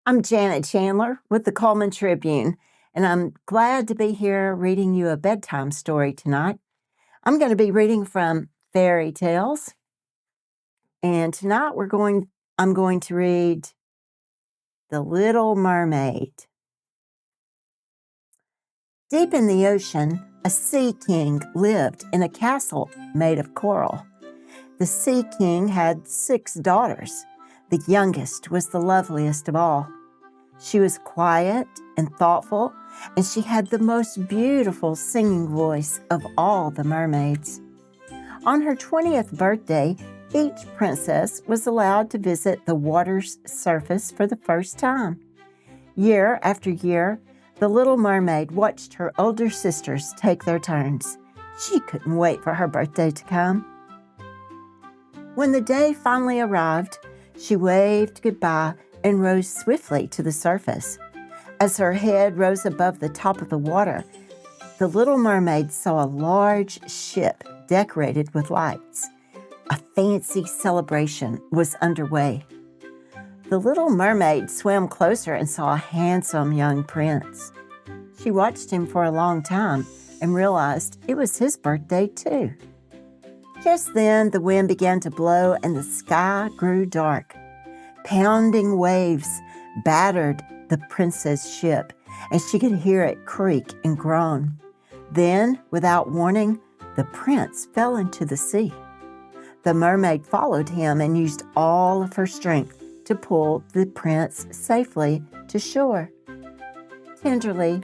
I'm Janet Chandler with the Cullman Tribune, and I'm glad to be here reading you a bedtime story tonight. I'm going to be reading from fairy tales, and tonight I'm going to read The Little Mermaid. Deep in the ocean, a sea king lived in a castle made of coral. The sea king had 6 daughters. The youngest was the loveliest of all. She was quiet and thoughtful, and she had the most beautiful singing voice of all the mermaids. On her 20th birthday, each princess was allowed to visit the water's surface for the first time. Year after year, the Little Mermaid watched her older sisters take their turns. She couldn't wait for her birthday to come. When the day finally arrived, she waved goodbye and rose swiftly to the surface. As her head rose above the top of the water, the Little Mermaid saw a large ship decorated with lights. A fancy celebration was underway. The Little Mermaid swam closer and saw a handsome young prince. She watched him for a long time and realized it was his birthday too. Just then, the wind began to blow and the sky grew dark. Pounding waves battered the princess' ship, and she could hear it creak and groan. Then, without warning, the prince fell into the sea. The mermaid followed him and used all of her strength to pull the prince safely to shore. Tenderly,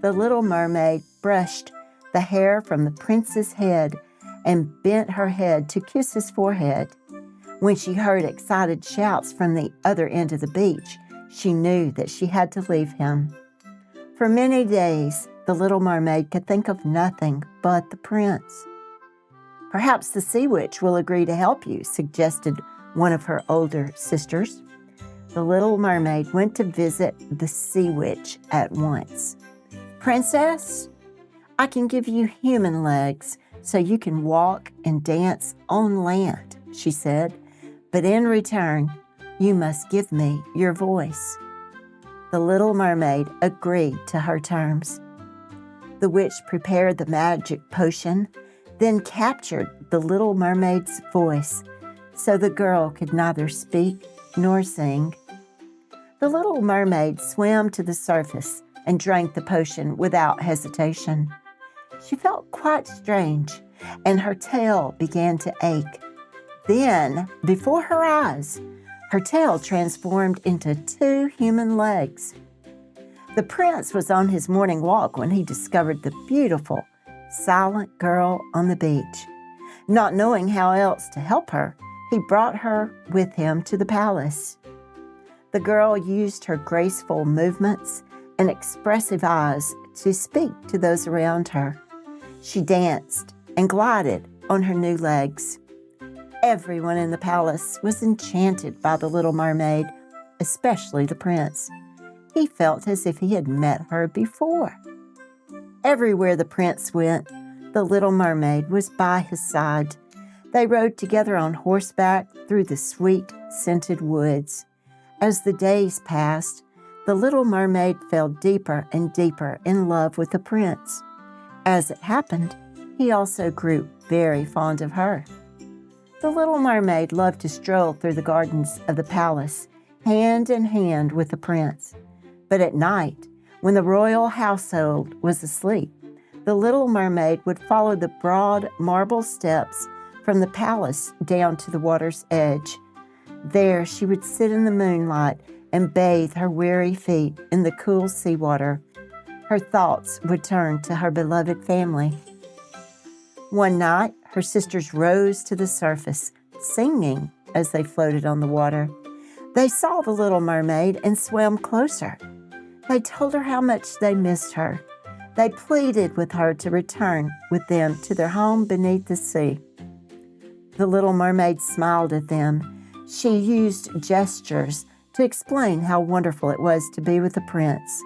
the Little Mermaid brushed the hair from the prince's head and bent her head to kiss his forehead. When she heard excited shouts from the other end of the beach, she knew that she had to leave him. For many days, the Little Mermaid could think of nothing but the prince. "Perhaps the sea witch will agree to help you," suggested one of her older sisters. The Little Mermaid went to visit the sea witch at once. "Princess, I can give you human legs so you can walk and dance on land," she said. "But in return, you must give me your voice." The Little Mermaid agreed to her terms. The witch prepared the magic potion, then captured the Little Mermaid's voice so the girl could neither speak nor sing. The Little Mermaid swam to the surface and drank the potion without hesitation. She felt quite strange, and her tail began to ache. Then, before her eyes, her tail transformed into 2 human legs. The prince was on his morning walk when he discovered the beautiful, silent girl on the beach. Not knowing how else to help her, he brought her with him to the palace. The girl used her graceful movements and expressive eyes to speak to those around her. She danced and glided on her new legs. Everyone in the palace was enchanted by the Little Mermaid, especially the prince. He felt as if he had met her before. Everywhere the prince went, the Little Mermaid was by his side. They rode together on horseback through the sweet, scented woods. As the days passed, the Little Mermaid fell deeper and deeper in love with the prince. As it happened, he also grew very fond of her. The Little Mermaid loved to stroll through the gardens of the palace, hand in hand with the prince. But at night, when the royal household was asleep, the Little Mermaid would follow the broad marble steps from the palace down to the water's edge. There she would sit in the moonlight and bathe her weary feet in the cool seawater. Her thoughts would turn to her beloved family. One night, her sisters rose to the surface, singing as they floated on the water. They saw the Little Mermaid and swam closer. They told her how much they missed her. They pleaded with her to return with them to their home beneath the sea. The Little Mermaid smiled at them. She used gestures to explain how wonderful it was to be with the prince.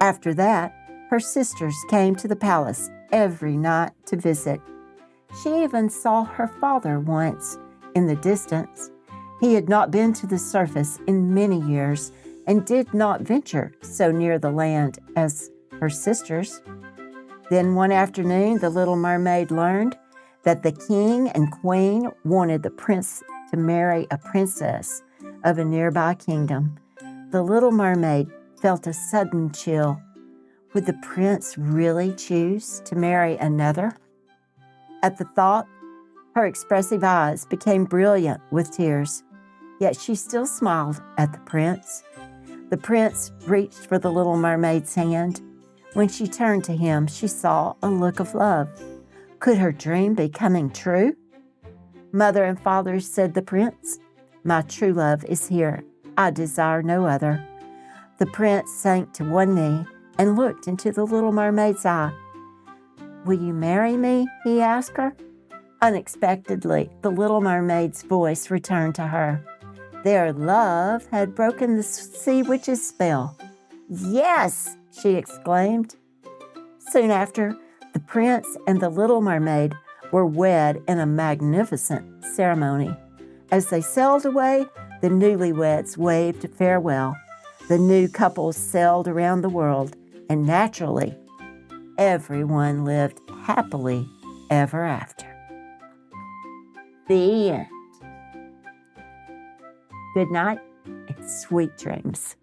After that, her sisters came to the palace every night to visit. She even saw her father once in the distance. He had not been to the surface in many years, and did not venture so near the land as her sisters. Then one afternoon, the Little Mermaid learned that the king and queen wanted the prince to marry a princess of a nearby kingdom. The Little Mermaid felt a sudden chill. Would the prince really choose to marry another? At the thought, her expressive eyes became brilliant with tears, yet she still smiled at the prince. The prince reached for the Little Mermaid's hand. When she turned to him, she saw a look of love. Could her dream be coming true? "Mother and father," said the prince, "my true love is here. I desire no other." The prince sank to one knee and looked into the Little Mermaid's eye. "Will you marry me?" he asked her. Unexpectedly, the Little Mermaid's voice returned to her. Their love had broken the sea witch's spell. "Yes!" she exclaimed. Soon after, the prince and the Little Mermaid were wed in a magnificent ceremony. As they sailed away, the newlyweds waved farewell. The new couple sailed around the world, and naturally, everyone lived happily ever after. The end. Good night and sweet dreams.